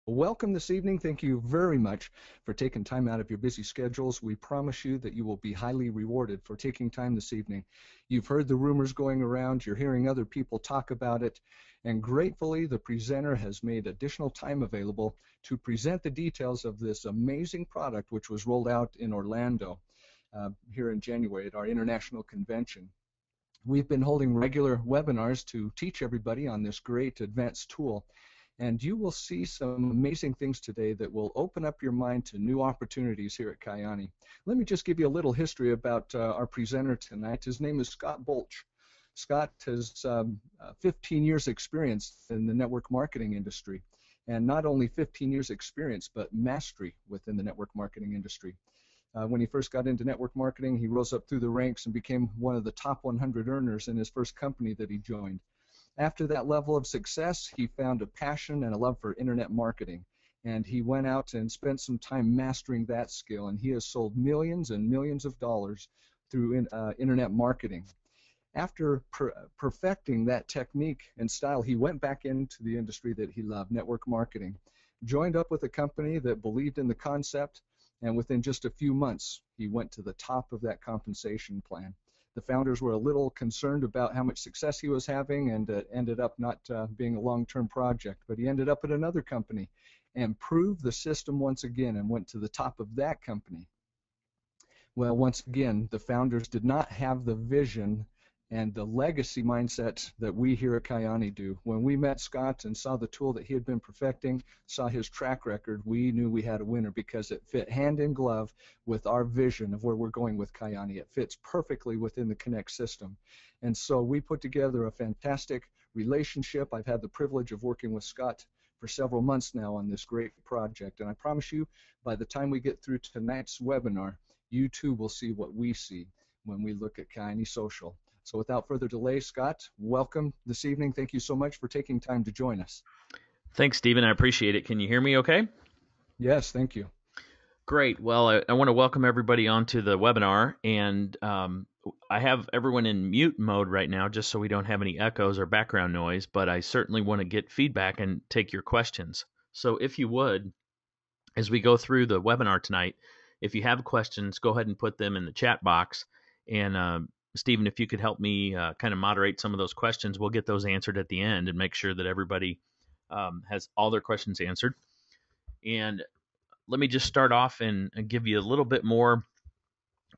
Welcome this evening. Thank you very much for taking time out of your busy schedules. We promise you that you will be highly rewarded for taking time this evening. You've heard the rumors going around, you're hearing other people talk about it, and gratefully the presenter has made additional time available to present the details of this amazing product which was rolled out in Orlando here in January at our international convention. We've been holding regular webinars to teach everybody on this great advanced tool. And you will see some amazing things today that will open up your mind to new opportunities here at Kyani. Let me just give you a little history about our presenter tonight. His name is Scott Bolch. Scott has 15 years experience in the network marketing industry. And not only 15 years experience, but mastery within the network marketing industry. When he first got into network marketing, he rose up through the ranks and became one of the top 100 earners in his first company that he joined. After that level of success, he found a passion and a love for internet marketing, and he went out and spent some time mastering that skill, and he has sold millions and millions of dollars through internet marketing. After perfecting that technique and style, he went back into the industry that he loved, network marketing, joined up with a company that believed in the concept, and within just a few months, he went to the top of that compensation plan. The founders were a little concerned about how much success he was having, and ended up not being a long-term project. But he ended up at another company and proved the system once again and went to the top of that company. Well, once again, the founders did not have the vision and the legacy mindset that we here at Kyani do. When we met Scott and saw the tool that he had been perfecting, saw his track record, we knew we had a winner because it fit hand in glove with our vision of where we're going with Kyani. It fits perfectly within the Connect system. And so we put together a fantastic relationship. I've had the privilege of working with Scott for several months now on this great project. And I promise you, by the time we get through tonight's webinar, you too will see what we see when we look at Kyani Social. So without further delay, Scott, welcome this evening. Thank you so much for taking time to join us. Thanks, Stephen. I appreciate it. Can you hear me okay? Yes, thank you. Great. Well, I want to welcome everybody onto the webinar, and I have everyone in mute mode right now just so we don't have any echoes or background noise, but I certainly want to get feedback and take your questions. So if you would, as we go through the webinar tonight, if you have questions, go ahead and put them in the chat box, and Stephen, if you could help me kind of moderate some of those questions, we'll get those answered at the end and make sure that everybody has all their questions answered. And let me just start off and give you a little bit more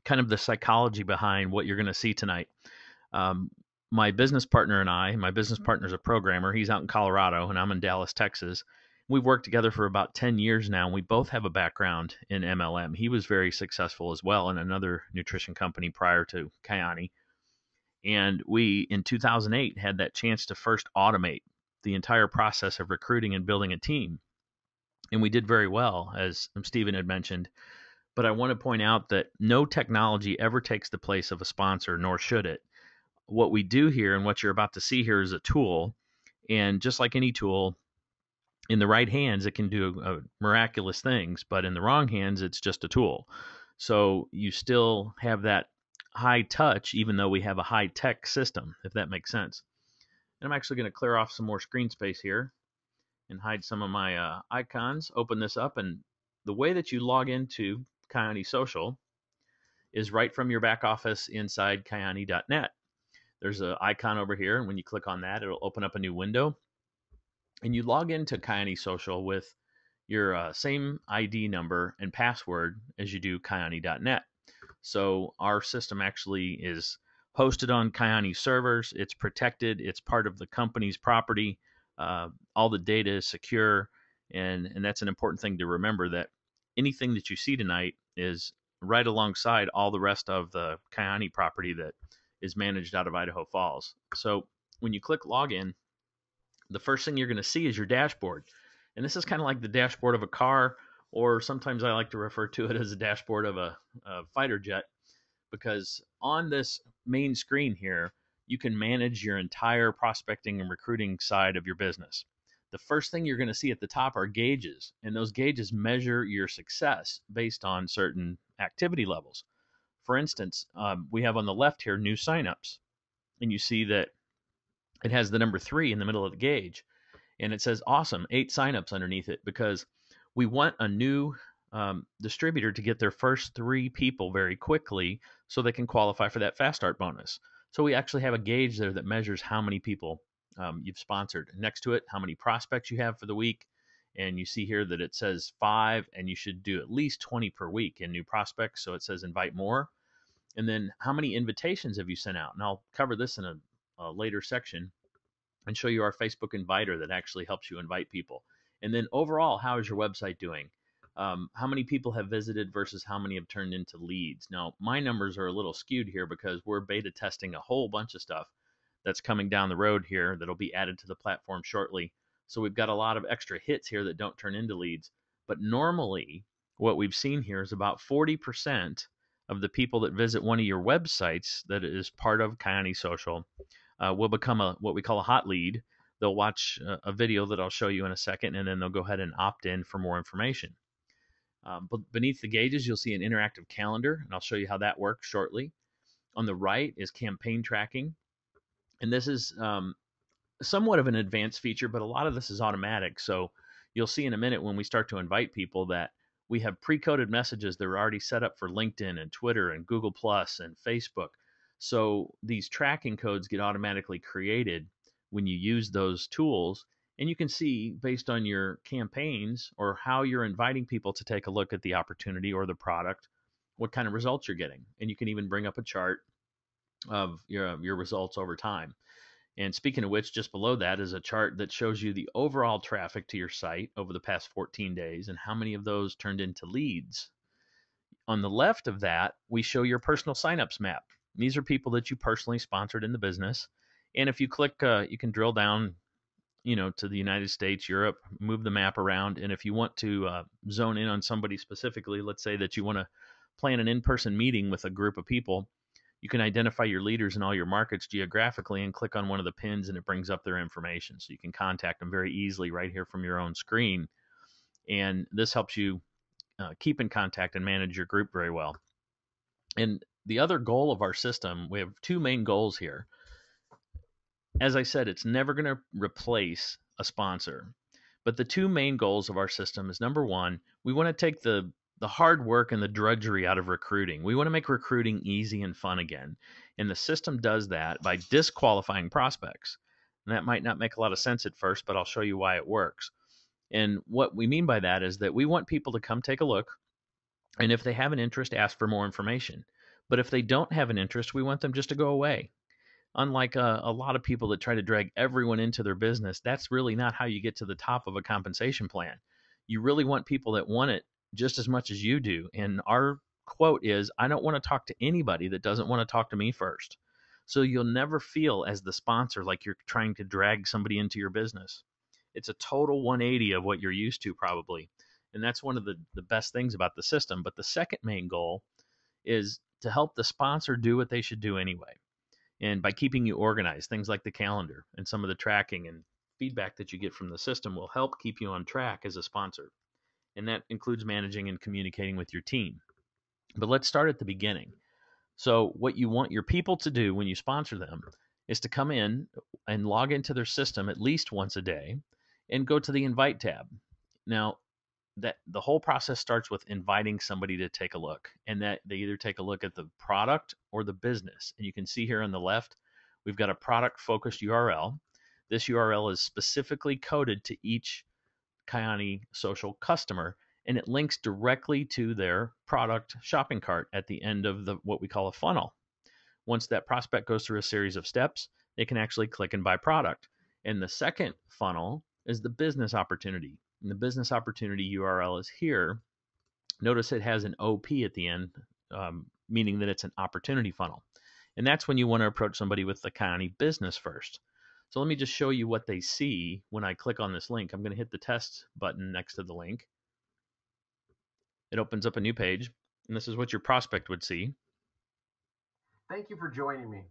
kind of the psychology behind what you're going to see tonight. My business partner and my business partner's a programmer. He's out in Colorado, and I'm in Dallas, Texas. We've worked together for about 10 years now, and we both have a background in MLM. He was very successful as well in another nutrition company prior to Kyani. And we, in 2008, had that chance to first automate the entire process of recruiting and building a team. And we did very well, as Stephen had mentioned. But I want to point out that no technology ever takes the place of a sponsor, nor should it. What we do here and what you're about to see here is a tool. And just like any tool, in the right hands, it can do miraculous things, but in the wrong hands, it's just a tool. So you still have that high touch, even though we have a high tech system, if that makes sense. And I'm actually going to clear off some more screen space here and hide some of my icons, open this up, and the way that you log into Kyani Social is right from your back office inside Kyani.net. There's an icon over here, and when you click on that, it'll open up a new window. And you log into Kyani Social with your same ID number and password as you do Kyani.net. So our system actually is hosted on Kyani servers. It's protected. It's part of the company's property. All the data is secure, and that's an important thing to remember, that anything that you see tonight is right alongside all the rest of the Kyani property that is managed out of Idaho Falls. So when you click login, the first thing you're going to see is your dashboard. And this is kind of like the dashboard of a car, or sometimes I like to refer to it as a dashboard of a fighter jet, because on this main screen here, you can manage your entire prospecting and recruiting side of your business. The first thing you're going to see at the top are gauges, and those gauges measure your success based on certain activity levels. For instance, we have on the left here new signups, and you see that it has the number 3 in the middle of the gauge. And it says awesome, 8 signups underneath it, because we want a new distributor to get their first 3 people very quickly so they can qualify for that fast start bonus. So we actually have a gauge there that measures how many people you've sponsored. Next to it, how many prospects you have for the week. And you see here that it says 5, and you should do at least 20 per week in new prospects. So it says invite more. And then how many invitations have you sent out? And I'll cover this in a later section and show you our Facebook inviter that actually helps you invite people. And then overall, how is your website doing? How many people have visited versus how many have turned into leads? Now, my numbers are a little skewed here because we're beta testing a whole bunch of stuff that's coming down the road here that'll be added to the platform shortly. So we've got a lot of extra hits here that don't turn into leads. But normally, what we've seen here is about 40% of the people that visit one of your websites that is part of Kyani Social will become what we call a hot lead. They'll watch a video that I'll show you in a second, and then they'll go ahead and opt in for more information. But beneath the gauges, you'll see an interactive calendar, and I'll show you how that works shortly. On the right is campaign tracking, and this is somewhat of an advanced feature, but a lot of this is automatic. So you'll see in a minute when we start to invite people that we have pre-coded messages that are already set up for LinkedIn and Twitter and Google Plus and Facebook. So these tracking codes get automatically created when you use those tools. And you can see based on your campaigns or how you're inviting people to take a look at the opportunity or the product, what kind of results you're getting. And you can even bring up a chart of your results over time. And speaking of which, just below that is a chart that shows you the overall traffic to your site over the past 14 days and how many of those turned into leads. On the left of that, we show your personal signups map. These are people that you personally sponsored in the business. And if you click, you can drill down, to the United States, Europe, move the map around. And if you want to zone in on somebody specifically, let's say that you want to plan an in-person meeting with a group of people, you can identify your leaders in all your markets geographically and click on one of the pins, and it brings up their information. So you can contact them very easily right here from your own screen. And this helps you keep in contact and manage your group very well. And the other goal of our system, we have 2 main goals here. As I said, it's never going to replace a sponsor. But the 2 main goals of our system is, number one, we want to take the hard work and the drudgery out of recruiting. We want to make recruiting easy and fun again. And the system does that by disqualifying prospects. And that might not make a lot of sense at first, but I'll show you why it works. And what we mean by that is that we want people to come take a look. And if they have an interest, ask for more information. But if they don't have an interest, we want them just to go away. Unlike a lot of people that try to drag everyone into their business, that's really not how you get to the top of a compensation plan. You really want people that want it just as much as you do. And our quote is, I don't want to talk to anybody that doesn't want to talk to me first. So you'll never feel as the sponsor like you're trying to drag somebody into your business. It's a total 180 of what you're used to probably. And that's one of the best things about the system. But the second main goal is to help the sponsor do what they should do anyway. And by keeping you organized, things like the calendar and some of the tracking and feedback that you get from the system will help keep you on track as a sponsor. And that includes managing and communicating with your team. But let's start at the beginning. So what you want your people to do when you sponsor them is to come in and log into their system at least once a day and go to the invite tab. Now, that the whole process starts with inviting somebody to take a look, and that they either take a look at the product or the business. And you can see here on the left, we've got a product focused URL. This URL is specifically coded to each Kyani social customer, and it links directly to their product shopping cart at the end of what we call a funnel. Once that prospect goes through a series of steps, they can actually click and buy product. And the second funnel is the business opportunity. And the business opportunity URL is here. Notice it has an OP at the end, meaning that it's an opportunity funnel. And that's when you want to approach somebody with the Kyani business first. So let me just show you what they see when I click on this link. I'm going to hit the test button next to the link. It opens up a new page, and this is what your prospect would see. Thank you for joining me.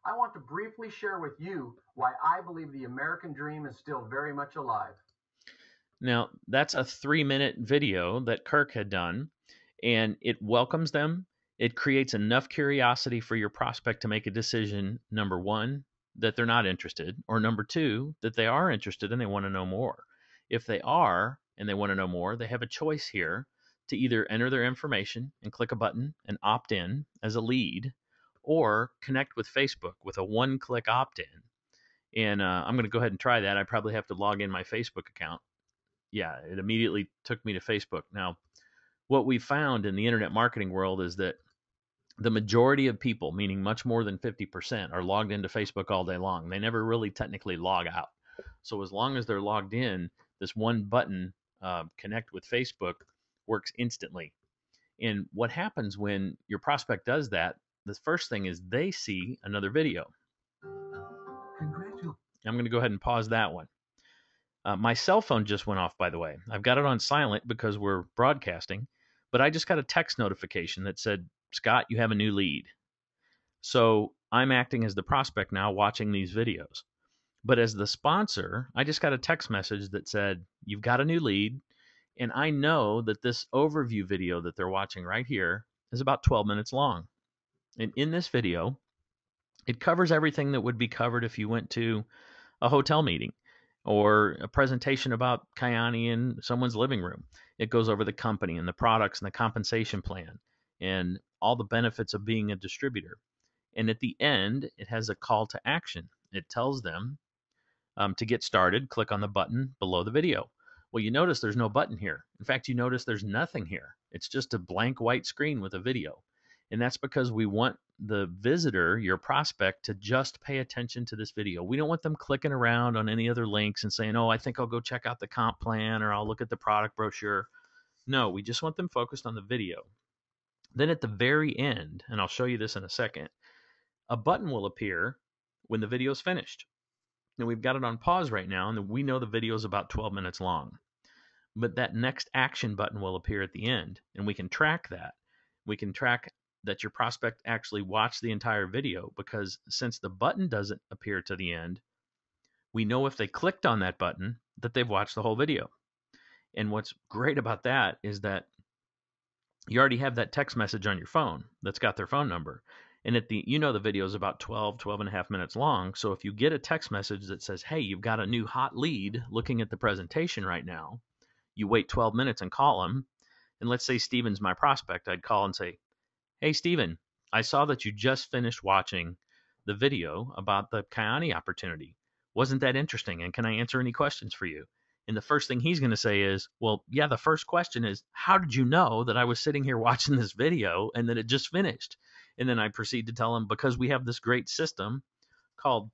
I want to briefly share with you why I believe the American dream is still very much alive. Now, that's a 3-minute video that Kirk had done, and it welcomes them. It creates enough curiosity for your prospect to make a decision, number one, that they're not interested, or number two, that they are interested and they want to know more. If they are and they want to know more, they have a choice here to either enter their information and click a button and opt in as a lead, or connect with Facebook with a one-click opt-in. And I'm going to go ahead and try that. I probably have to log in my Facebook account. Yeah, it immediately took me to Facebook. Now, what we found in the internet marketing world is that the majority of people, meaning much more than 50%, are logged into Facebook all day long. They never really technically log out. So as long as they're logged in, this one button, connect with Facebook, works instantly. And what happens when your prospect does that, the first thing is they see another video. I'm going to go ahead and pause that one. My cell phone just went off, by the way. I've got it on silent because we're broadcasting, but I just got a text notification that said, Scott, you have a new lead. So I'm acting as the prospect now watching these videos. But as the sponsor, I just got a text message that said, you've got a new lead. And I know that this overview video that they're watching right here is about 12 minutes long. And in this video, it covers everything that would be covered if you went to a hotel meeting or a presentation about Kyani in someone's living room. It goes over the company and the products and the compensation plan and all the benefits of being a distributor. And at the end, it has a call to action. It tells them to get started, click on the button below the video. Well, you notice there's no button here. In fact, you notice there's nothing here. It's just a blank white screen with a video. And that's because we want the visitor, your prospect, to just pay attention to this video. We don't want them clicking around on any other links and saying, oh, I think I'll go check out the comp plan or I'll look at the product brochure. No, we just want them focused on the video. Then at the very end, and I'll show you this in a second, a button will appear when the video is finished. Now we've got it on pause right now, and we know the video is about 12 minutes long. But that next action button will appear at the end, and we can track that. We can track that your prospect actually watched the entire video, because since the button doesn't appear to the end, we know if they clicked on that button that they've watched the whole video. And what's great about that is that you already have that text message on your phone that's got their phone number. And the video is about 12 and a half minutes long. So if you get a text message that says, hey, you've got a new hot lead looking at the presentation right now, you wait 12 minutes and call them. And let's say Steven's my prospect. I'd call and say, hey, Steven, I saw that you just finished watching the video about the Kyani opportunity. Wasn't that interesting? And can I answer any questions for you? And the first thing he's going to say is, well, yeah, the first question is, how did you know that I was sitting here watching this video and that it just finished? And then I proceed to tell him, because we have this great system called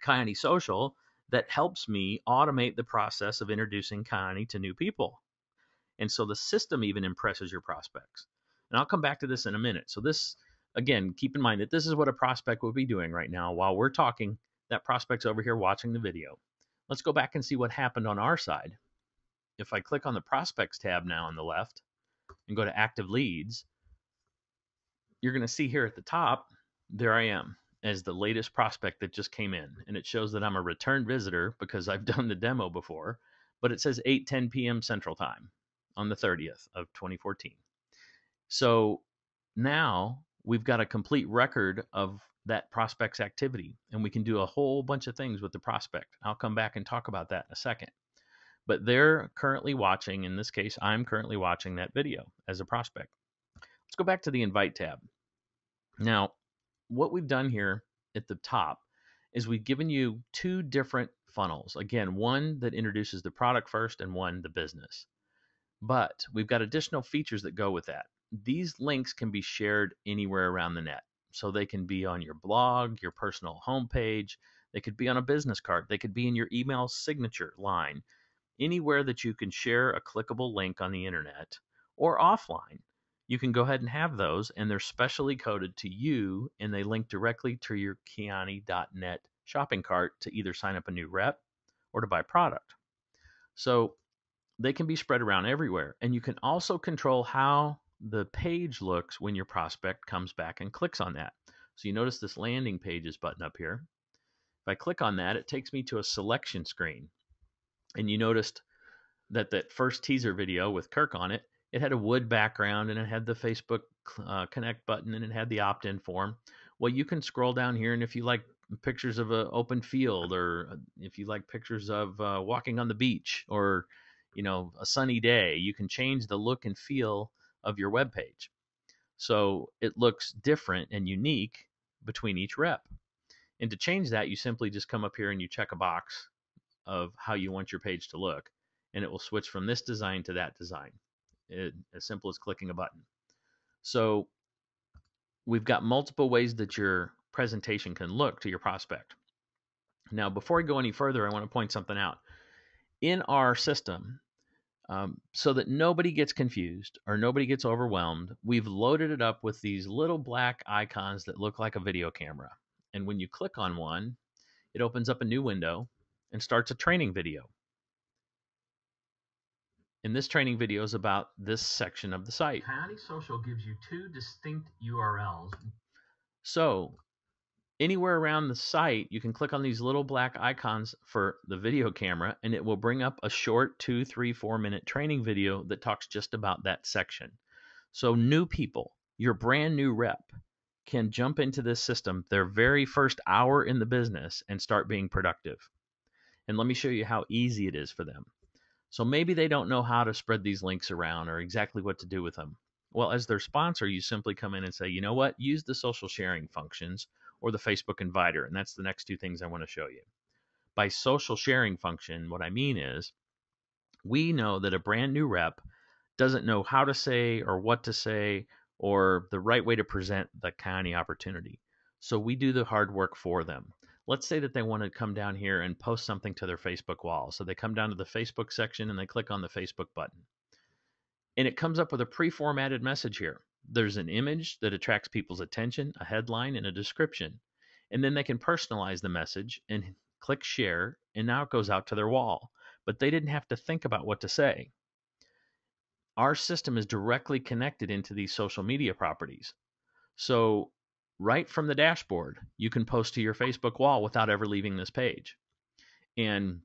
Kyani Social that helps me automate the process of introducing Kyani to new people. And so the system even impresses your prospects. And I'll come back to this in a minute. So this, again, keep in mind that this is what a prospect would be doing right now. While we're talking, that prospect's over here watching the video. Let's go back and see what happened on our side. If I click on the Prospects tab now on the left and go to Active Leads, you're going to see here at the top, there I am as the latest prospect that just came in. And it shows that I'm a return visitor because I've done the demo before, but it says 8:10 p.m. Central Time on the 30th of 2014. So now we've got a complete record of that prospect's activity, and we can do a whole bunch of things with the prospect. I'll come back and talk about that in a second. But they're currently watching, in this case, I'm currently watching that video as a prospect. Let's go back to the Invite tab. Now, what we've done here at the top is we've given you two different funnels. Again, one that introduces the product first and one the business. But we've got additional features that go with that. These links can be shared anywhere around the net. So they can be on your blog, your personal homepage. They could be on a business card. They could be in your email signature line. Anywhere that you can share a clickable link on the internet or offline, you can go ahead and have those, and they're specially coded to you, and they link directly to your Kyani.net shopping cart to either sign up a new rep or to buy product. So they can be spread around everywhere. And you can also control how the page looks when your prospect comes back and clicks on that. So you notice this landing pages button up here. If I click on that, it takes me to a selection screen. And you noticed that first teaser video with Kirk on it, it had a wood background and it had the Facebook connect button and it had the opt-in form. Well, you can scroll down here, and if you like pictures of an open field, or if you like pictures of walking on the beach, or a sunny day, you can change the look and feel of your web page so it looks different and unique between each rep. And to change that, you simply just come up here and you check a box of how you want your page to look, and it will switch from this design to that design. As simple as clicking a button. So we've got multiple ways that your presentation can look to your prospect. Now, before I go any further, I want to point something out. In our system, so that nobody gets confused or nobody gets overwhelmed, we've loaded it up with these little black icons that look like a video camera. And when you click on one, it opens up a new window and starts a training video. And this training video is about this section of the site. Kyani Social gives you two distinct URLs. So anywhere around the site, you can click on these little black icons for the video camera, and it will bring up a short 2, 3, 4-minute training video that talks just about that section. So new people, your brand new rep, can jump into this system their very first hour in the business and start being productive. And let me show you how easy it is for them. So maybe they don't know how to spread these links around or exactly what to do with them. Well, as their sponsor, you simply come in and say, you know what, use the social sharing functions or the Facebook Inviter. And that's the next two things I want to show you. By social sharing function, what I mean is we know that a brand new rep doesn't know how to say or what to say or the right way to present the Kyani opportunity. So we do the hard work for them. Let's say that they want to come down here and post something to their Facebook wall. So they come down to the Facebook section and they click on the Facebook button. And it comes up with a pre-formatted message here. There's an image that attracts people's attention, a headline, and a description. And then they can personalize the message and click share, and now it goes out to their wall. But they didn't have to think about what to say. Our system is directly connected into these social media properties. So right from the dashboard, you can post to your Facebook wall without ever leaving this page. And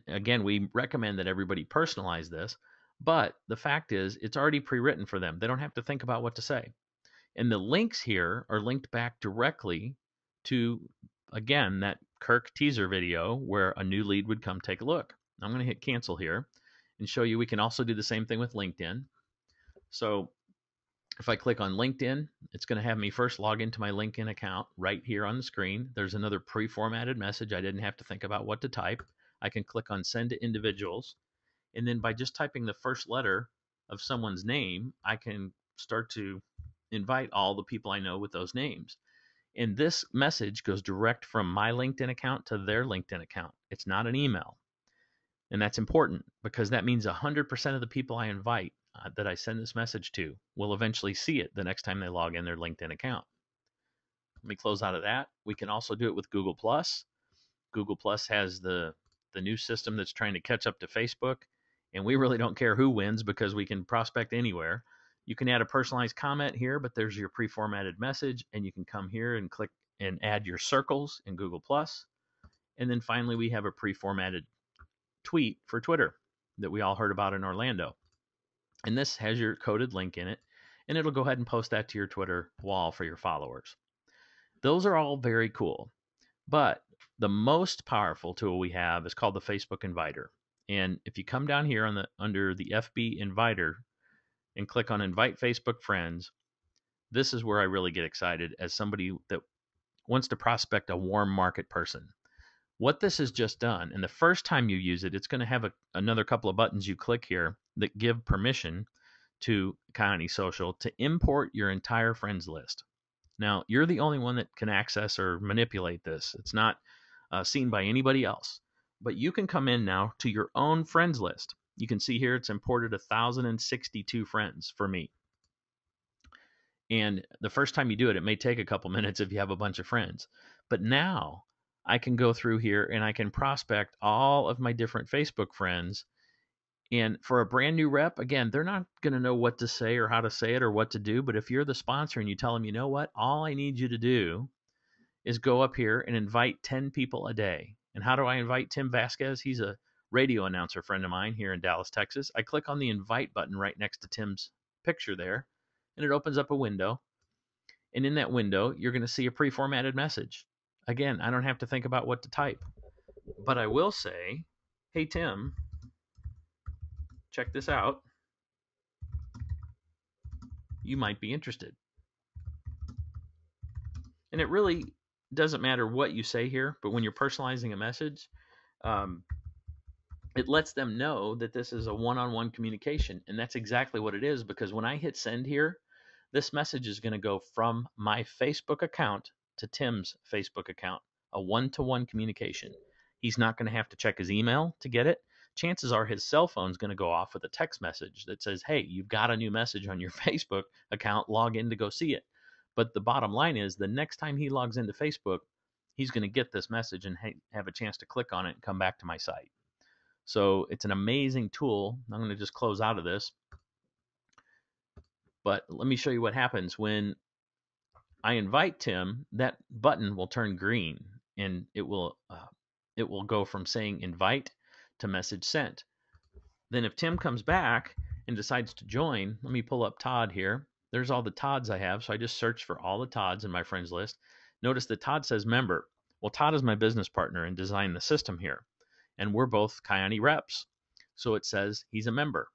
again, we recommend that everybody personalize this, but the fact is it's already pre-written for them. They don't have to think about what to say. And the links here are linked back directly to, again, that Kirk teaser video where a new lead would come take a look. I'm going to hit cancel here and show you we can also do the same thing with LinkedIn. So if I click on LinkedIn, it's going to have me first log into my LinkedIn account right here on the screen. There's another pre-formatted message. I didn't have to think about what to type. I can click on send to individuals. And then by just typing the first letter of someone's name, I can start to invite all the people I know with those names. And this message goes direct from my LinkedIn account to their LinkedIn account. It's not an email. And that's important because that means 100% of the people I invite that I send this message to will eventually see it the next time they log in their LinkedIn account. Let me close out of that. We can also do it with Google+. Google+ has the new system that's trying to catch up to Facebook, and we really don't care who wins because we can prospect anywhere. You can add a personalized comment here, but there's your pre-formatted message, and you can come here and click and add your circles in Google+. And then finally, we have a pre-formatted tweet for Twitter that we all heard about in Orlando. And this has your coded link in it, and it'll go ahead and post that to your Twitter wall for your followers. Those are all very cool. But the most powerful tool we have is called the Facebook Inviter. And if you come down here under the FB Inviter and click on Invite Facebook Friends, this is where I really get excited as somebody that wants to prospect a warm market person. What this has just done, and the first time you use it, it's going to have another couple of buttons you click here that give permission to Kyani Social to import your entire friends list. Now, you're the only one that can access or manipulate this. It's not seen by anybody else. But you can come in now to your own friends list. You can see here it's imported 1,062 friends for me. And the first time you do it, it may take a couple minutes if you have a bunch of friends. But now I can go through here and I can prospect all of my different Facebook friends. And for a brand new rep, again, they're not going to know what to say or how to say it or what to do. But if you're the sponsor and you tell them, you know what, all I need you to do is go up here and invite 10 people a day. And how do I invite Tim Vasquez? He's a radio announcer friend of mine here in Dallas, Texas. I click on the invite button right next to Tim's picture there, and it opens up a window. And in that window, you're going to see a pre-formatted message. Again, I don't have to think about what to type. But I will say, hey, Tim, check this out. You might be interested. And it really doesn't matter what you say here, but when you're personalizing a message, um, it lets them know that this is a one-on-one communication. And that's exactly what it is, because when I hit send here, this message is going to go from my Facebook account to Tim's Facebook account, a one-to-one communication. He's not going to have to check his email to get it. Chances are his cell phone's going to go off with a text message that says, hey, you've got a new message on your Facebook account, log in to go see it. But the bottom line is, the next time he logs into Facebook, he's going to get this message and have a chance to click on it and come back to my site. So it's an amazing tool. I'm going to just close out of this. But let me show you what happens when I invite Tim. That button will turn green, and it will go from saying invite to message sent. Then if Tim comes back and decides to join, let me pull up Todd here. There's all the Todds I have, so I just searched for all the Todds in my friends list. Notice that Todd says member. Well, Todd is my business partner and designed the system here, and we're both Kyani reps, so it says he's a member.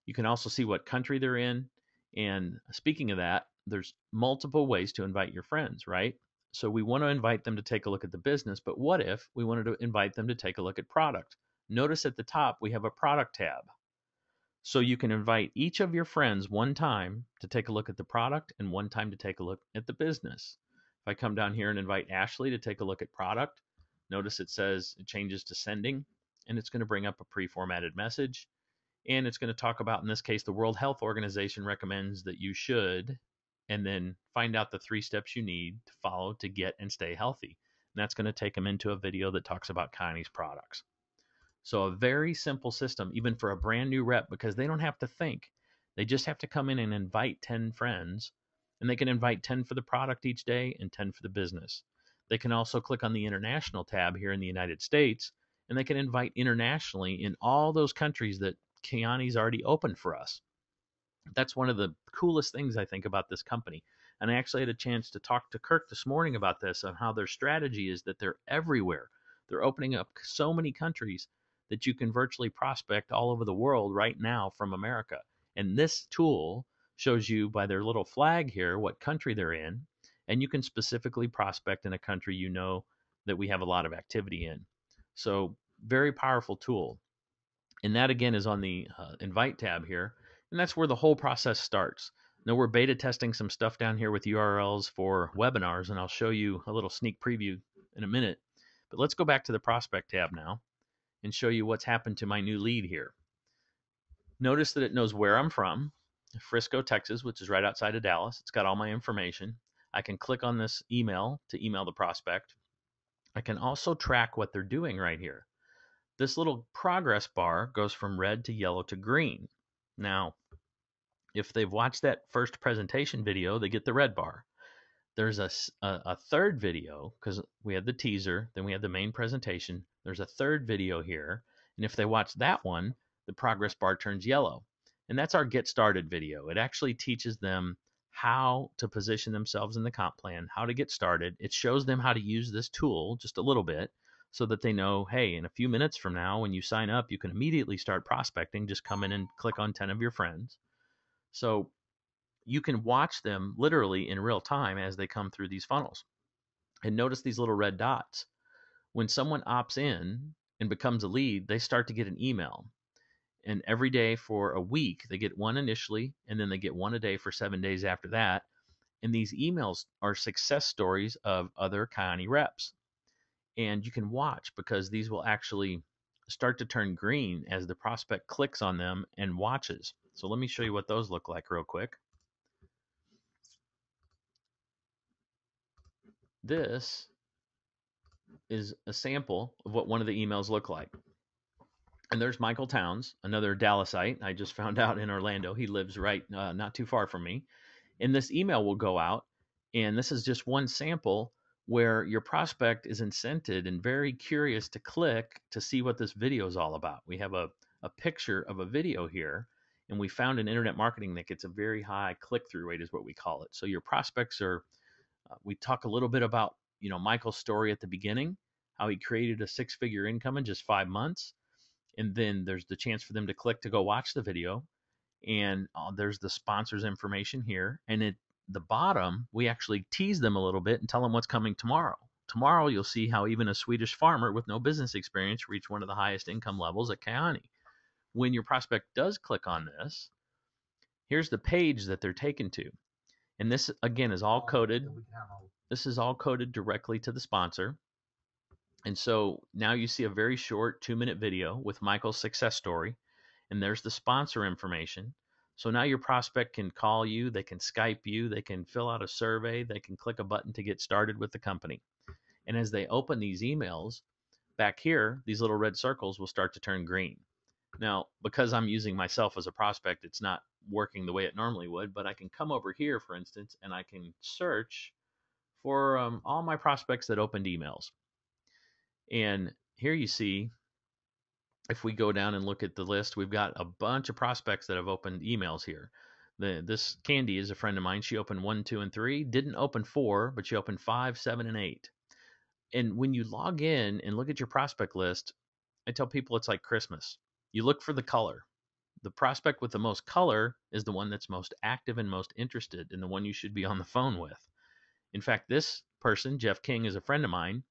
You can also see what country they're in. And speaking of that, there's multiple ways to invite your friends, right? So we want to invite them to take a look at the business, but what if we wanted to invite them to take a look at product? Notice at the top we have a product tab. So you can invite each of your friends one time to take a look at the product and one time to take a look at the business. If I come down here and invite Ashley to take a look at product, notice it says it changes to sending, and it's going to bring up a pre-formatted message. And it's going to talk about, in this case, the World Health Organization recommends that you should, and then find out the 3 steps you need to follow to get and stay healthy. And that's going to take them into a video that talks about Kyani's products. So a very simple system, even for a brand new rep, because they don't have to think. They just have to come in and invite 10 friends, and they can invite 10 for the product each day and 10 for the business. They can also click on the international tab here in the United States, and they can invite internationally in all those countries that Kyani's already opened for us. That's one of the coolest things I think about this company. And I actually had a chance to talk to Kirk this morning about this, on how their strategy is that they're everywhere. They're opening up so many countries that you can virtually prospect all over the world right now from America. And this tool shows you by their little flag here what country they're in, and you can specifically prospect in a country you know that we have a lot of activity in. So very powerful tool. And that again is on the invite tab here. And that's where the whole process starts. Now we're beta testing some stuff down here with URLs for webinars, and I'll show you a little sneak preview in a minute. But let's go back to the prospect tab now and show you what's happened to my new lead here. Notice that it knows where I'm from, Frisco, Texas, which is right outside of Dallas. It's got all my information. I can click on this email to email the prospect. I can also track what they're doing right here. This little progress bar goes from red to yellow to green. Now, if they've watched that first presentation video, they get the red bar. There's a third video, because we had the teaser, then we had the main presentation. There's a third video here, and if they watch that one, the progress bar turns yellow. And that's our get started video. It actually teaches them how to position themselves in the comp plan, how to get started. It shows them how to use this tool just a little bit, so that they know, hey, in a few minutes from now, when you sign up, you can immediately start prospecting. Just come in and click on 10 of your friends. So you can watch them literally in real time as they come through these funnels. And notice these little red dots. When someone opts in and becomes a lead, they start to get an email. And every day for a week, they get one initially, and then they get one a day for 7 days after that. And these emails are success stories of other Kyani reps. And you can watch, because these will actually start to turn green as the prospect clicks on them and watches. So let me show you what those look like real quick. This is a sample of what one of the emails look like. And there's Michael Towns, another Dallasite. I just found out in Orlando. He lives right not too far from me. And this email will go out. And this is just one sample where your prospect is incented and very curious to click to see what this video is all about. We have a picture of a video here, and we found in internet marketing that gets a very high click-through rate, is what we call it. So your prospects are, we talk a little bit about Michael's story at the beginning, how he created a 6-figure income in just 5 months. And then there's the chance for them to click to go watch the video. And there's the sponsor's information here. And at the bottom, we actually tease them a little bit and tell them what's coming tomorrow. Tomorrow, you'll see how even a Swedish farmer with no business experience reached one of the highest income levels at Kyani. When your prospect does click on this, here's the page that they're taken to. And this, again, is all coded. This is all coded directly to the sponsor. And so now you see a very short 2-minute video with Michael's success story. And there's the sponsor information. So now your prospect can call you, they can Skype you, they can fill out a survey, they can click a button to get started with the company. And as they open these emails, back here, these little red circles will start to turn green. Now, because I'm using myself as a prospect, it's not working the way it normally would, but I can come over here, for instance, and I can search for all my prospects that opened emails. And here you see, if we go down and look at the list, we've got a bunch of prospects that have opened emails here. This Candy is a friend of mine. She opened 1, 2, and 3. Didn't open 4, but she opened 5, 7, and 8. And when you log in and look at your prospect list, I tell people it's like Christmas. You look for the color. The prospect with the most color is the one that's most active and most interested, and the one you should be on the phone with. In fact, this person, Jeff King, is a friend of mine.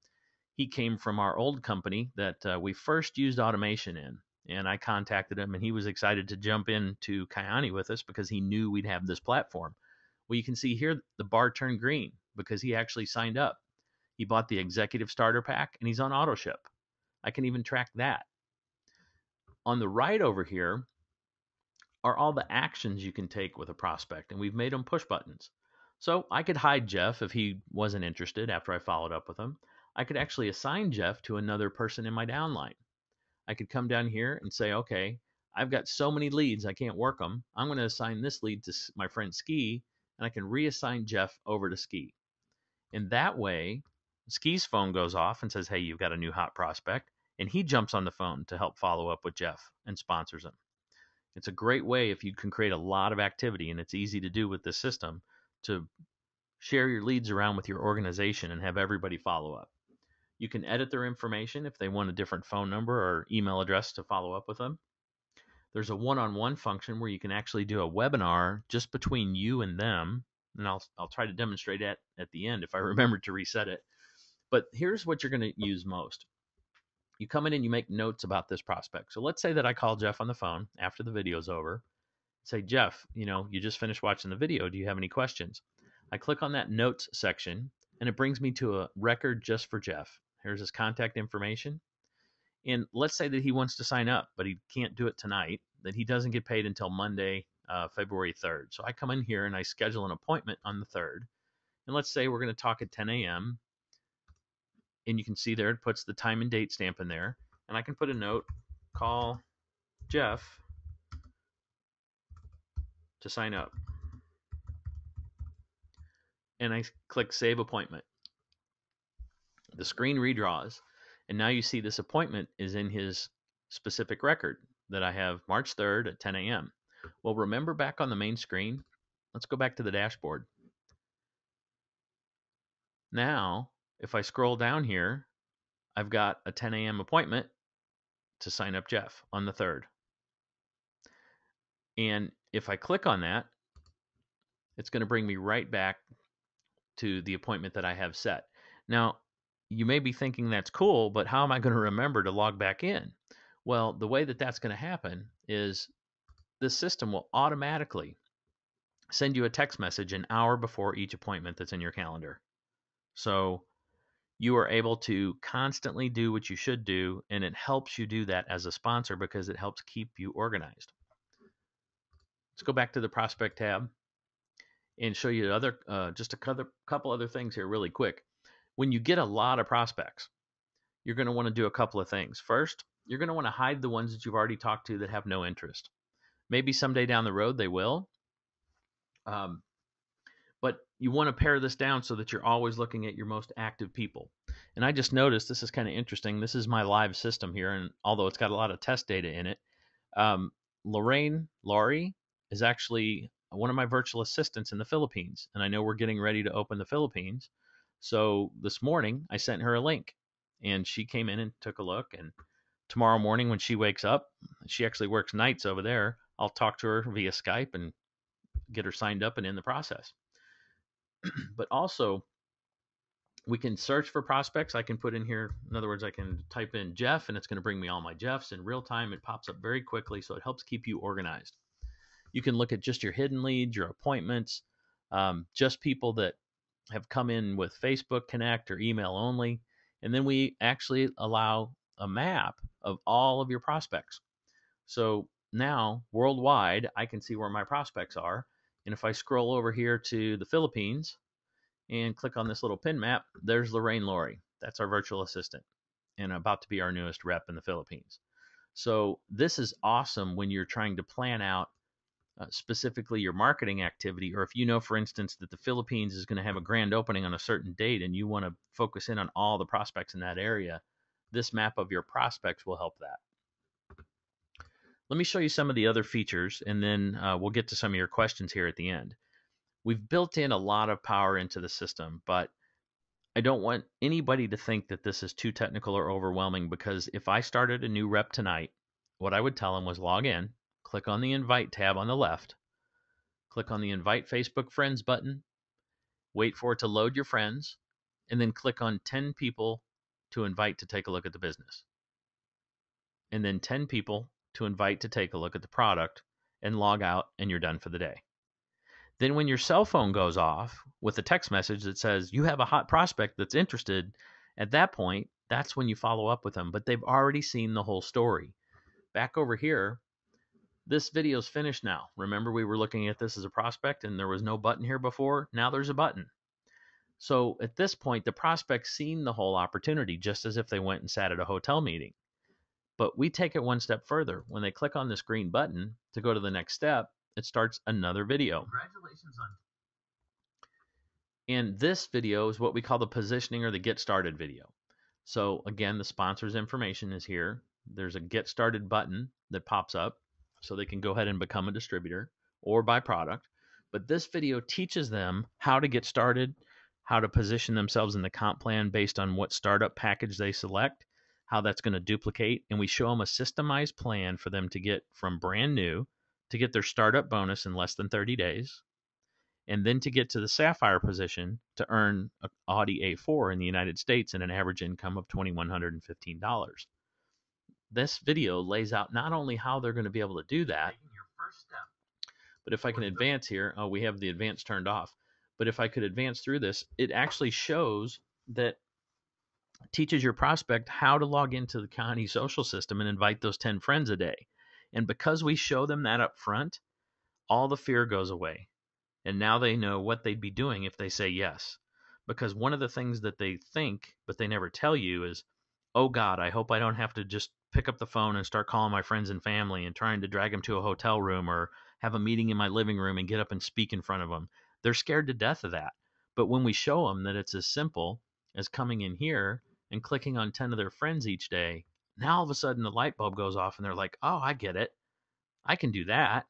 He came from our old company that we first used automation in, and I contacted him, and he was excited to jump into Kyani with us because he knew we'd have this platform. Well, you can see here the bar turned green because he actually signed up. He bought the executive starter pack, and he's on auto ship. I can even track that. On the right over here are all the actions you can take with a prospect, and we've made them push buttons. So I could hide Jeff if he wasn't interested after I followed up with him. I could actually assign Jeff to another person in my downline. I could come down here and say, okay, I've got so many leads, I can't work them. I'm going to assign this lead to my friend Ski, and I can reassign Jeff over to Ski. And that way, Ski's phone goes off and says, hey, you've got a new hot prospect. And he jumps on the phone to help follow up with Jeff and sponsors him. It's a great way if you can create a lot of activity, and it's easy to do with this system, to share your leads around with your organization and have everybody follow up. You can edit their information if they want a different phone number or email address to follow up with them. There's a one-on-one function where you can actually do a webinar just between you and them, and I'll try to demonstrate that at the end if I remember to reset it. But here's what you're going to use most. You come in and you make notes about this prospect. So let's say that I call Jeff on the phone after the video's over. Say, Jeff, you just finished watching the video. Do you have any questions? I click on that notes section, and it brings me to a record just for Jeff. Here's his contact information. And let's say that he wants to sign up, but he can't do it tonight, that he doesn't get paid until Monday, February 3rd. So I come in here and I schedule an appointment on the 3rd. And let's say we're going to talk at 10 a.m. And you can see there, it puts the time and date stamp in there. And I can put a note, call Jeff to sign up. And I click Save Appointment. The screen redraws, and now you see this appointment is in his specific record that I have March 3rd at 10 a.m. Well, remember back on the main screen? Let's go back to the dashboard. Now, if I scroll down here, I've got a 10 a.m. appointment to sign up Jeff on the 3rd. And if I click on that, it's going to bring me right back to the appointment that I have set. Now, you may be thinking that's cool, but how am I going to remember to log back in? Well, the way that that's going to happen is the system will automatically send you a text message an hour before each appointment that's in your calendar. So you are able to constantly do what you should do, and it helps you do that as a sponsor because it helps keep you organized. Let's go back to the prospect tab and show you just a couple other things here really quick. When you get a lot of prospects, you're going to want to do a couple of things. First, you're going to want to hide the ones that you've already talked to that have no interest. Maybe someday down the road they will. But you want to pare this down so that you're always looking at your most active people. And I just noticed, this is kind of interesting. This is my live system here, and although it's got a lot of test data in it, Laurie is actually one of my virtual assistants in the Philippines. And I know we're getting ready to open the Philippines. So this morning I sent her a link, and she came in and took a look. And tomorrow morning when she wakes up, she actually works nights over there, I'll talk to her via Skype and get her signed up and in the process. But also, we can search for prospects. I can put in here, in other words, I can type in Jeff, and it's going to bring me all my Jeffs in real time. It pops up very quickly, so it helps keep you organized. You can look at just your hidden leads, your appointments, just people that have come in with Facebook Connect or email only. And then we actually allow a map of all of your prospects. So now, worldwide, I can see where my prospects are. And if I scroll over here to the Philippines and click on this little pin map, there's Lorraine Laurie. That's our virtual assistant and about to be our newest rep in the Philippines. So this is awesome when you're trying to plan out specifically your marketing activity, or if you know, for instance, that the Philippines is going to have a grand opening on a certain date and you want to focus in on all the prospects in that area, this map of your prospects will help that. Let me show you some of the other features, and then we'll get to some of your questions here at the end. We've built in a lot of power into the system, but I don't want anybody to think that this is too technical or overwhelming, because if I started a new rep tonight, what I would tell them was log in, click on the invite tab on the left, click on the invite Facebook friends button, wait for it to load your friends, and then click on 10 people to invite to take a look at the business. And then 10 people to invite to take a look at the product, and log out, and you're done for the day. Then when your cell phone goes off with a text message that says you have a hot prospect that's interested, at that point, that's when you follow up with them. But they've already seen the whole story. Back over here, this video's finished now. Remember, we were looking at this as a prospect and there was no button here before. Now there's a button. So at this point, the prospect's seen the whole opportunity, just as if they went and sat at a hotel meeting. But we take it one step further. When they click on this green button to go to the next step, it starts another video. Congratulations on. And this video is what we call the positioning or the get started video. So again, the sponsor's information is here. There's a get started button that pops up so they can go ahead and become a distributor or buy product. But this video teaches them how to get started, how to position themselves in the comp plan based on what startup package they select, how that's going to duplicate. And we show them a systemized plan for them to get from brand new to get their startup bonus in less than 30 days, and then to get to the Sapphire position to earn an Audi A4 in the United States and an average income of $2,115. This video lays out not only how they're going to be able to do that, Taking your first step. but if I can advance here, we have the advance turned off. But if I could advance through this, it actually shows that teaches your prospect how to log into the Kyani social system and invite those 10 friends a day. And because we show them that up front, all the fear goes away. And now they know what they'd be doing if they say yes. Because one of the things that they think, but they never tell you, is, oh God, I hope I don't have to just pick up the phone and start calling my friends and family and trying to drag them to a hotel room or have a meeting in my living room and get up and speak in front of them. They're scared to death of that. But when we show them that it's as simple as coming in here and clicking on 10 of their friends each day, now all of a sudden the light bulb goes off and they're like, oh, I get it. I can do that.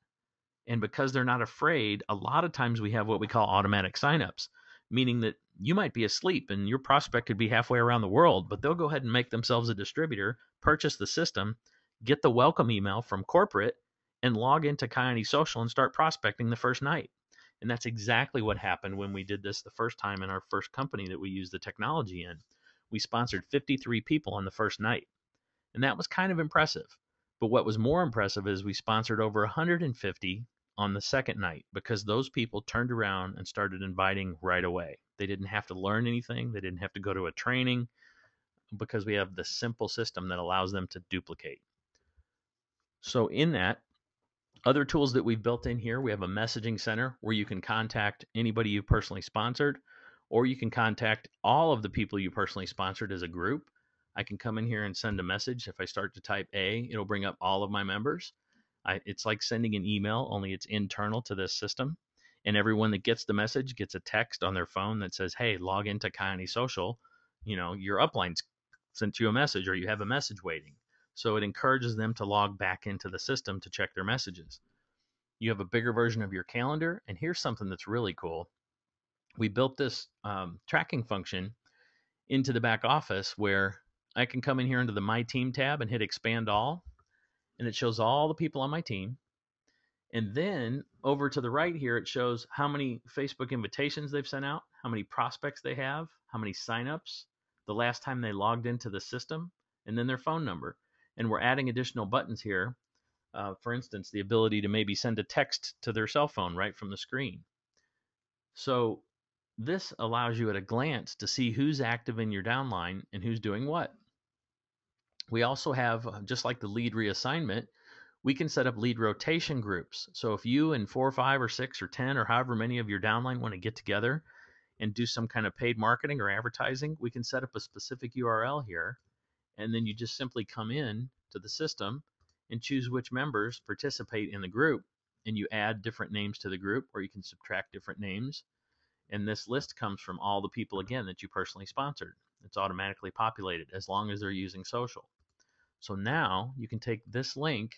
And because they're not afraid, a lot of times we have what we call automatic signups, meaning that you might be asleep and your prospect could be halfway around the world, but they'll go ahead and make themselves a distributor, purchase the system, get the welcome email from corporate, and log into Kyani Social and start prospecting the first night. And that's exactly what happened when we did this the first time in our first company that we used the technology in. We sponsored 53 people on the first night, and that was kind of impressive. But what was more impressive is we sponsored over 150 on the second night, because those people turned around and started inviting right away. They didn't have to learn anything. They didn't have to go to a training, because we have the simple system that allows them to duplicate. So in that, other tools that we've built in here, we have a messaging center where you can contact anybody you personally sponsored, or you can contact all of the people you personally sponsored as a group. I can come in here and send a message. If I start to type A, it'll bring up all of my members. It's like sending an email, only it's internal to this system. And everyone that gets the message gets a text on their phone that says, hey, log into Kyani Social. You know, your upline's sent you a message, or you have a message waiting. So it encourages them to log back into the system to check their messages. You have a bigger version of your calendar. And here's something that's really cool. we built this tracking function into the back office where I can come in here into the My Team tab and hit Expand All, and it shows all the people on my team. And then over to the right here, it shows how many Facebook invitations they've sent out, how many prospects they have, how many signups, the last time they logged into the system, and then their phone number. And we're adding additional buttons here. For instance, the ability to maybe send a text to their cell phone right from the screen. So this allows you at a glance to see who's active in your downline and who's doing what. We also have, just like the lead reassignment, we can set up lead rotation groups. So if you and 4 or 5 or 6 or 10 or however many of your downline want to get together and do some kind of paid marketing or advertising, we can set up a specific URL here. And then you just simply come in to the system and choose which members participate in the group. And you add different names to the group, or you can subtract different names. And this list comes from all the people, again, that you personally sponsored. It's automatically populated as long as they're using social. So now you can take this link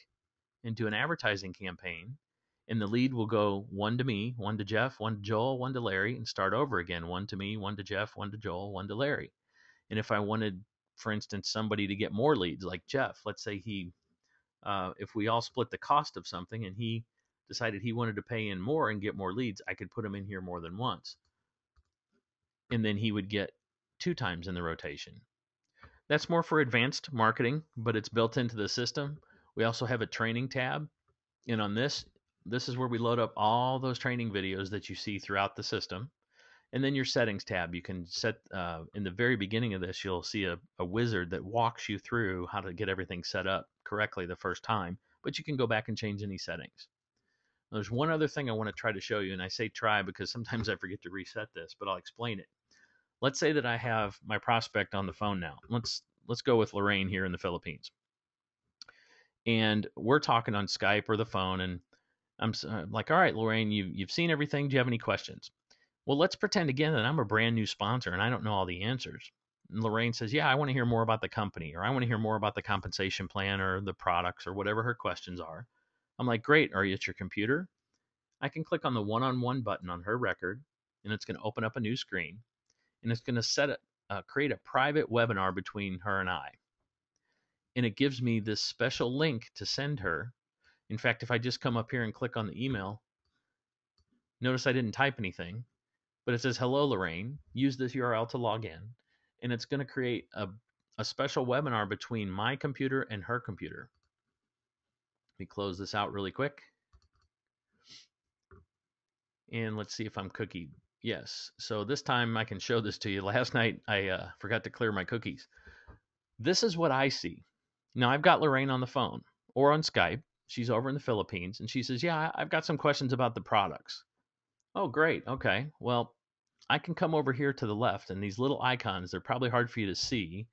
into an advertising campaign, and the lead will go one to me, one to Jeff, one to Joel, one to Larry, and start over again. One to me, one to Jeff, one to Joel, one to Larry. And if I wanted, for instance, somebody to get more leads, like Jeff, let's say if we all split the cost of something and he decided he wanted to pay in more and get more leads, I could put him in here more than once. And then he would get 2 times in the rotation. That's more for advanced marketing, but it's built into the system. We also have a training tab. And on this is where we load up all those training videos that you see throughout the system. And then your settings tab, you can set, in the very beginning of this, you'll see a wizard that walks you through how to get everything set up correctly the first time, but you can go back and change any settings. There's one other thing I want to try to show you, and I say try because sometimes I forget to reset this, but I'll explain it. Let's say that I have my prospect on the phone now. Let's go with Lorraine here in the Philippines. And we're talking on Skype or the phone, and I'm like, all right, Lorraine, you've seen everything. Do you have any questions? Well, let's pretend again that I'm a brand new sponsor and I don't know all the answers. And Lorraine says, yeah, I want to hear more about the company, or I want to hear more about the compensation plan or the products or whatever her questions are. I'm like, great. Are you at your computer? I can click on the one-on-one button on her record, and it's going to open up a new screen, and it's going to create a private webinar between her and I. And it gives me this special link to send her. In fact, if I just come up here and click on the email, notice I didn't type anything, but it says, hello, Lorraine, use this URL to log in. And it's going to create a special webinar between my computer and her computer. Let me close this out really quick. And let's see if I'm cookied. Yes. So this time I can show this to you. Last night I forgot to clear my cookies. This is what I see. Now I've got Lorraine on the phone or on Skype. She's over in the Philippines, and she says, yeah, I've got some questions about the products. Oh, great. Okay. Well, I can come over here to the left, and these little icons, they're probably hard for you to see,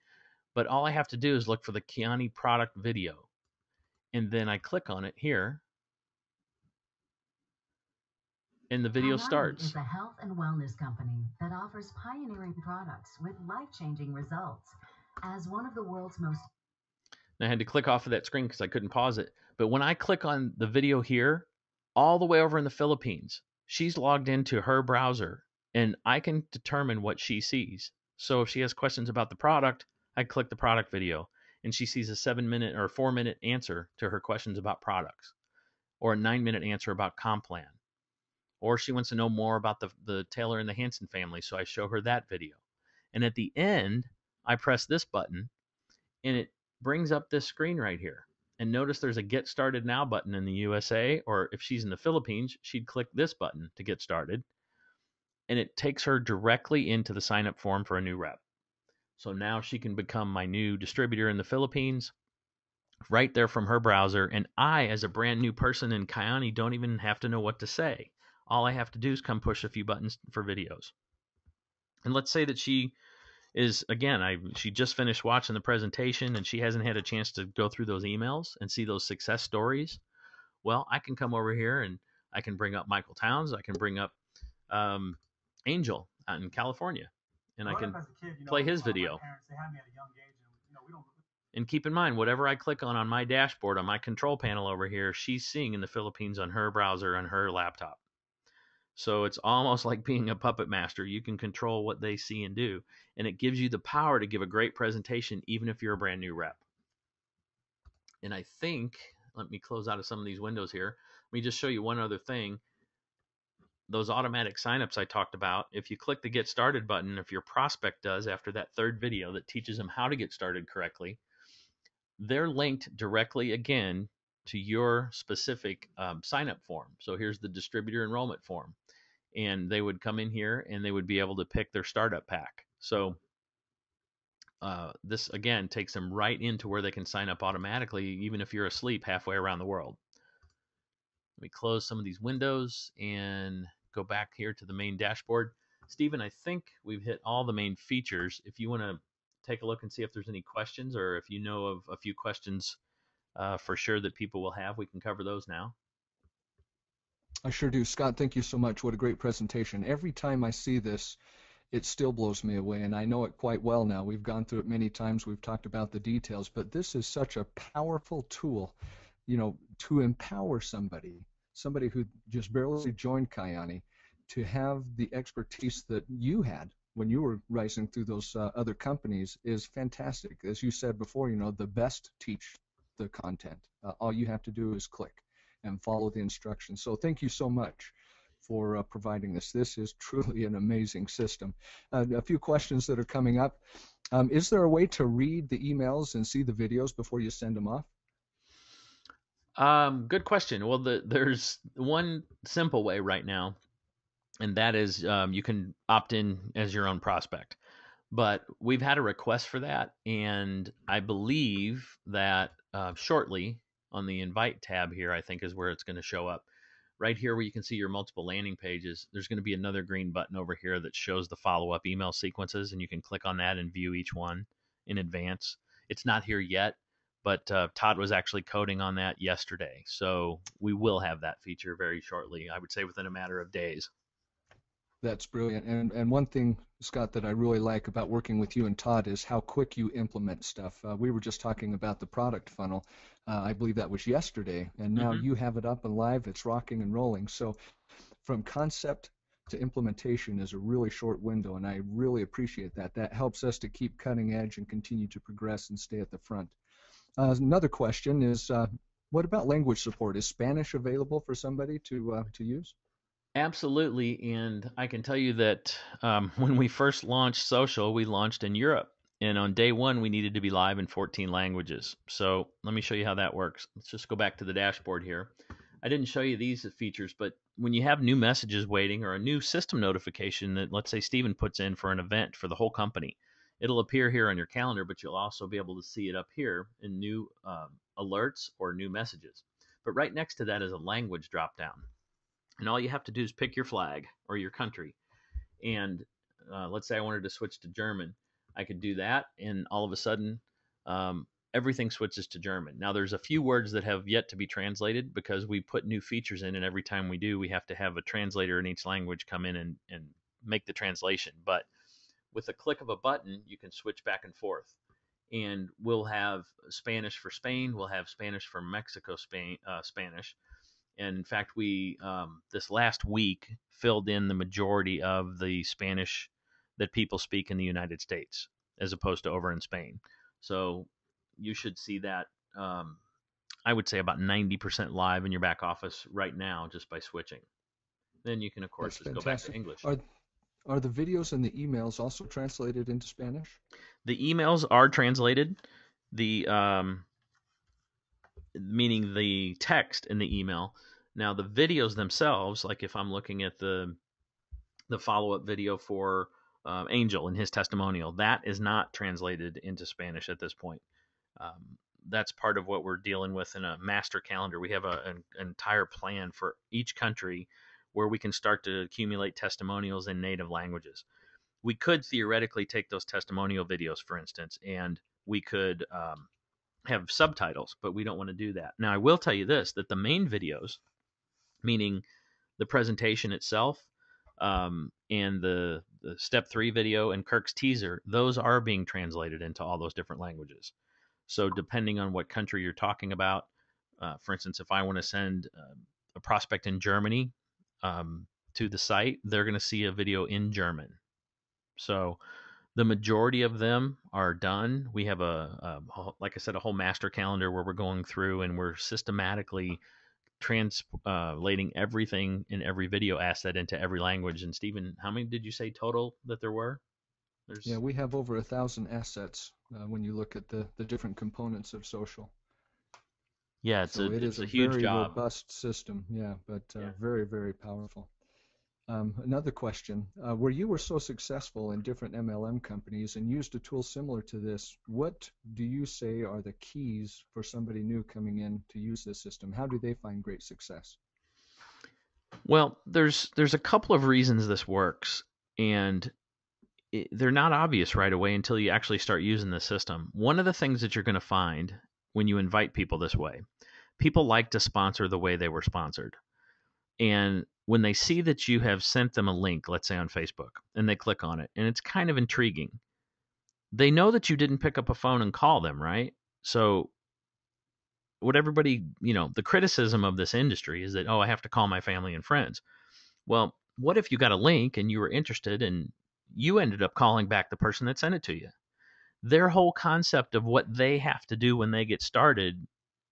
but all I have to do is look for the Kyani product video. And then I click on it here, and the video starts. Kyani is a health and wellness company that offers pioneering products with life-changing results. As one of the world's most... And I had to click off of that screen because I couldn't pause it. But when I click on the video here, all the way over in the Philippines, she's logged into her browser, and I can determine what she sees. So if she has questions about the product, I click the product video, and she sees a 7-minute or 4-minute answer to her questions about products, or a 9-minute answer about comp plan. Or she wants to know more about the Taylor and the Hanson family, so I show her that video. And at the end, I press this button, and it brings up this screen right here. And notice there's a Get Started Now button in the USA, or if she's in the Philippines, she'd click this button to get started. And it takes her directly into the sign-up form for a new rep. So now she can become my new distributor in the Philippines right there from her browser. And I, as a brand new person in Kyani, don't even have to know what to say. All I have to do is come push a few buttons for videos. And let's say that she is, again, she just finished watching the presentation and she hasn't had a chance to go through those emails and see those success stories. Well, I can come over here and I can bring up Michael Towns. I can bring up Angel out in California, and I can play his video. And keep in mind, whatever I click on my dashboard, on my control panel over here, she's seeing in the Philippines on her browser, on her laptop. So it's almost like being a puppet master. You can control what they see and do, and it gives you the power to give a great presentation, even if you're a brand new rep. And I think, let me close out of some of these windows here. Let me just show you one other thing. Those automatic signups I talked about, if you click the Get Started button, if your prospect does after that third video that teaches them how to get started correctly, they're linked directly again to your specific sign up form. So here's the distributor enrollment form. And they would come in here and they would be able to pick their startup pack. So this again takes them right into where they can sign up automatically, even if you're asleep halfway around the world. Let me close some of these windows and go back here to the main dashboard. Stephen, I think we've hit all the main features. If you want to take a look and see if there's any questions, or if you know of a few questions for sure that people will have, we can cover those now. I sure do. Scott, thank you so much. What a great presentation. Every time I see this, it still blows me away, and I know it quite well now. We've gone through it many times. We've talked about the details, but this is such a powerful tool, to empower somebody who just barely joined Kyani, to have the expertise that you had when you were rising through those other companies is fantastic. As you said before, the best teach the content. All you have to do is click and follow the instructions. So thank you so much for providing this. This is truly an amazing system. A few questions that are coming up. Is there a way to read the emails and see the videos before you send them off? Good question. Well, there's one simple way right now, and that is you can opt in as your own prospect. But we've had a request for that, and I believe that shortly on the invite tab here, I think is where it's going to show up. Right here where you can see your multiple landing pages, there's going to be another green button over here that shows the follow-up email sequences, and you can click on that and view each one in advance. It's not here yet, but Todd was actually coding on that yesterday. So we will have that feature very shortly, I would say within a matter of days. That's brilliant. And one thing, Scott, that I really like about working with you and Todd is how quick you implement stuff. We were just talking about the product funnel. I believe that was yesterday, and now you have it up and live. It's rocking and rolling. So from concept to implementation is a really short window, and I really appreciate that. That helps us to keep cutting edge and continue to progress and stay at the front. Another question is, what about language support? Is Spanish available for somebody to use? Absolutely, and I can tell you that when we first launched social, we launched in Europe, and on day one, we needed to be live in 14 languages. So let me show you how that works. Let's just go back to the dashboard here. I didn't show you these features, but when you have new messages waiting or a new system notification that, let's say, Stephen puts in for an event for the whole company, it'll appear here on your calendar, but you'll also be able to see it up here in new alerts or new messages. But right next to that is a language dropdown. And all you have to do is pick your flag or your country. And let's say I wanted to switch to German. I could do that, and all of a sudden, everything switches to German. Now, there's a few words that have yet to be translated because we put new features in, and every time we do, we have to have a translator in each language come in and make the translation. But with a click of a button, you can switch back and forth. And we'll have Spanish for Spain, we'll have Spanish for Mexico, Spanish. And in fact, we this last week filled in the majority of the Spanish that people speak in the United States, as opposed to over in Spain. So you should see that. I would say about 90% live in your back office right now, just by switching. Then you can, of course, That's just go back to fantastic. English. Are the videos and the emails also translated into Spanish? The emails are translated. The meaning the text in the email. Now the videos themselves, like if I'm looking at the follow-up video for Angel and his testimonial, that is not translated into Spanish at this point. That's part of what we're dealing with in a master calendar. We have an entire plan for each country where we can start to accumulate testimonials in native languages. We could theoretically take those testimonial videos, for instance, and we could have subtitles, but we don't want to do that. Now, I will tell you this, that the main videos, meaning the presentation itself, and the step 3 video and Kirk's teaser, those are being translated into all those different languages. So depending on what country you're talking about, for instance, if I want to send a prospect in Germany, to the site, they're going to see a video in German. So the majority of them are done. We have like I said, a whole master calendar where we're going through and we're systematically translating everything in every video asset into every language. And Stephen, how many did you say total that there were? Yeah, we have over 1,000 assets when you look at the different components of social. Yeah, So it is it's a a huge very job. robust system, yeah, but Yeah. very, very powerful. Another question, where you were so successful in different MLM companies and used a tool similar to this, what do you say are the keys for somebody new coming in to use this system? How do they find great success? Well, there's a couple of reasons this works, and they're not obvious right away until you actually start using the system. One of the things that you're going to find when you invite people this way, people like to sponsor the way they were sponsored. And when they see that you have sent them a link, let's say on Facebook, and they click on it, and it's kind of intriguing, they know that you didn't pick up a phone and call them, right? So what everybody, the criticism of this industry is that, oh, I have to call my family and friends. Well, what if you got a link and you were interested and you ended up calling back the person that sent it to you? Their whole concept of what they have to do when they get started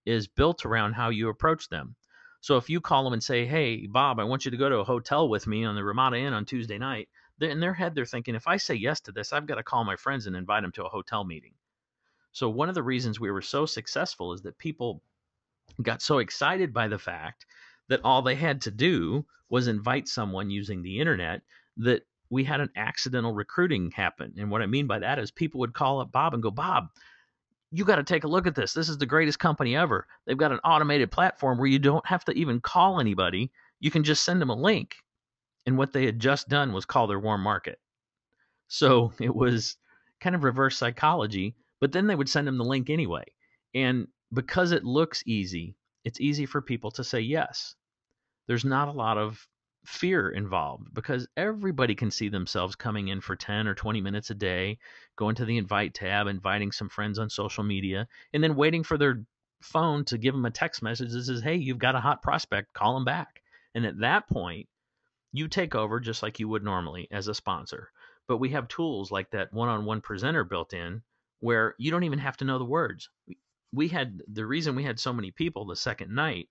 is built around how you approach them. So if you call them and say, hey, Bob, I want you to go to a hotel with me on the Ramada Inn on Tuesday night, in their head, they're thinking, if I say yes to this, I've got to call my friends and invite them to a hotel meeting. So one of the reasons we were so successful is that people got so excited by the fact that all they had to do was invite someone using the internet that we had an accidental recruiting happen. And what I mean by that is people would call up Bob and go, Bob, you got to take a look at this. This is the greatest company ever. They've got an automated platform where you don't have to even call anybody. You can just send them a link. And what they had just done was call their warm market. So it was kind of reverse psychology, but then they would send them the link anyway. And because it looks easy, it's easy for people to say yes. There's not a lot of fear involved because everybody can see themselves coming in for 10 or 20 minutes a day, going to the invite tab, inviting some friends on social media, and then waiting for their phone to give them a text message that says, hey, you've got a hot prospect, call them back. And at that point, you take over just like you would normally as a sponsor. But we have tools like that one-on-one presenter built in where you don't even have to know the words. We had the reason we had so many people the second night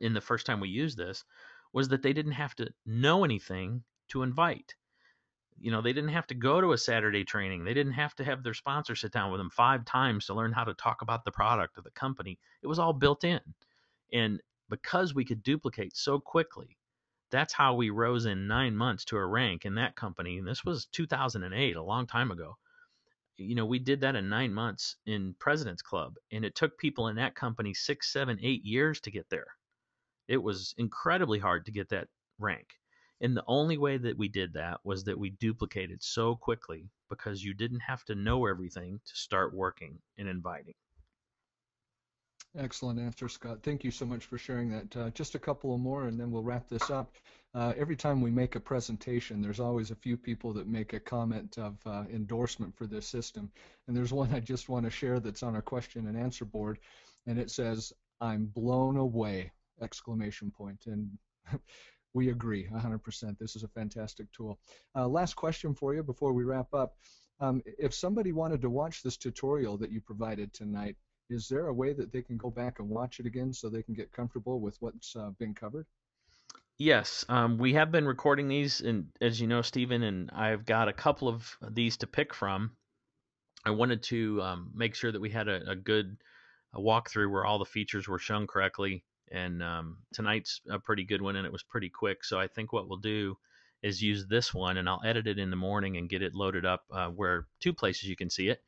in the first time we used this was that they didn't have to know anything to invite. They didn't have to go to a Saturday training. They didn't have to have their sponsor sit down with them 5 times to learn how to talk about the product or the company. It was all built in. And because we could duplicate so quickly, that's how we rose in 9 months to a rank in that company. And this was 2008, a long time ago. We did that in 9 months in President's Club, and it took people in that company 6, 7, 8 years to get there. It was incredibly hard to get that rank. And the only way that we did that was that we duplicated so quickly because you didn't have to know everything to start working and inviting. Excellent answer, Scott. Thank you so much for sharing that. Just a couple more and then we'll wrap this up. Every time we make a presentation, there's always a few people that make a comment of endorsement for this system. And there's one I just want to share that's on our question and answer board. And it says, I'm blown away, exclamation point. And we agree 100%. This is a fantastic tool. Last question for you before we wrap up. If somebody wanted to watch this tutorial that you provided tonight, is there a way that they can go back and watch it again so they can get comfortable with what's been covered? Yes, we have been recording these, and as you know, Stephen, and I've got a couple of these to pick from. I wanted to make sure that we had a good walkthrough where all the features were shown correctly, and tonight's a pretty good one, and it was pretty quick. So I think what we'll do is use this one, and I'll edit it in the morning and get it loaded up where 2 places you can see it.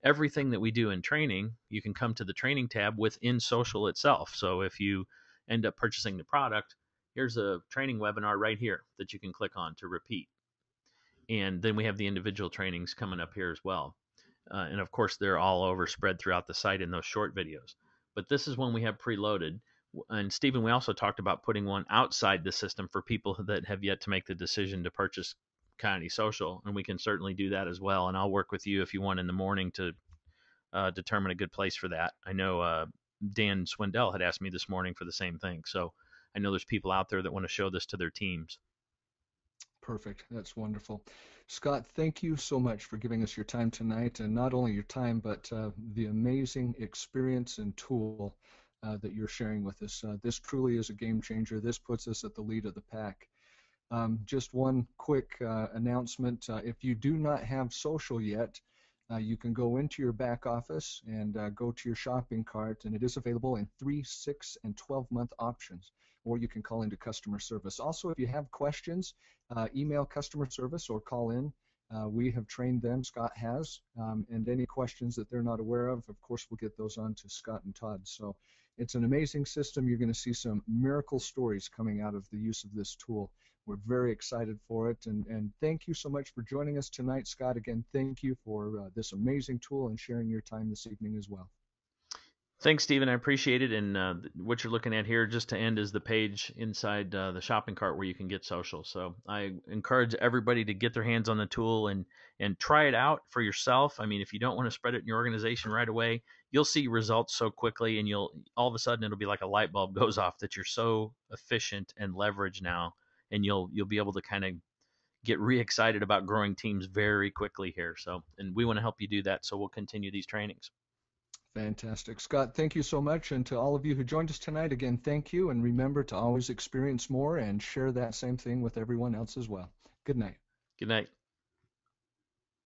Everything that we do in training, you can come to the training tab within social itself. So if you end up purchasing the product, here's a training webinar right here that you can click on to repeat. And then we have the individual trainings coming up here as well. And of course, they're all over spread throughout the site in those short videos. But this is one we have preloaded. And Stephen, we also talked about putting one outside the system for people that have yet to make the decision to purchase Kyani Social, and we can certainly do that as well. And I'll work with you if you want in the morning to determine a good place for that. I know Dan Swindell had asked me this morning for the same thing. So I know there's people out there that want to show this to their teams. Perfect. That's wonderful. Scott, thank you so much for giving us your time tonight, and not only your time, but the amazing experience and tool that you're sharing with us. This truly is a game changer. This puts us at the lead of the pack. Just one quick announcement. If you do not have social yet, you can go into your back office and go to your shopping cart, and it is available in 3, 6, and 12-month options, or you can call into customer service. Also, if you have questions, email customer service or call in. We have trained them, Scott has, and any questions that they're not aware of course, we'll get those on to Scott and Todd. So it's an amazing system. You're going to see some miracle stories coming out of the use of this tool. We're very excited for it, and thank you so much for joining us tonight, Scott. Again, thank you for this amazing tool and sharing your time this evening as well. Thanks, Stephen. I appreciate it. And what you're looking at here, just to end, is the page inside the shopping cart where you can get social. So I encourage everybody to get their hands on the tool and try it out for yourself. I mean, if you don't want to spread it in your organization right away, you'll see results so quickly, and you'll all of a sudden it'll be like a light bulb goes off that you're so efficient and leveraged now, and you'll be able to kind of get re-excited about growing teams very quickly here. So, and we want to help you do that. So we'll continue these trainings. Fantastic. Scott, thank you so much. And to all of you who joined us tonight, again, thank you. And remember to always experience more and share that same thing with everyone else as well. Good night. Good night.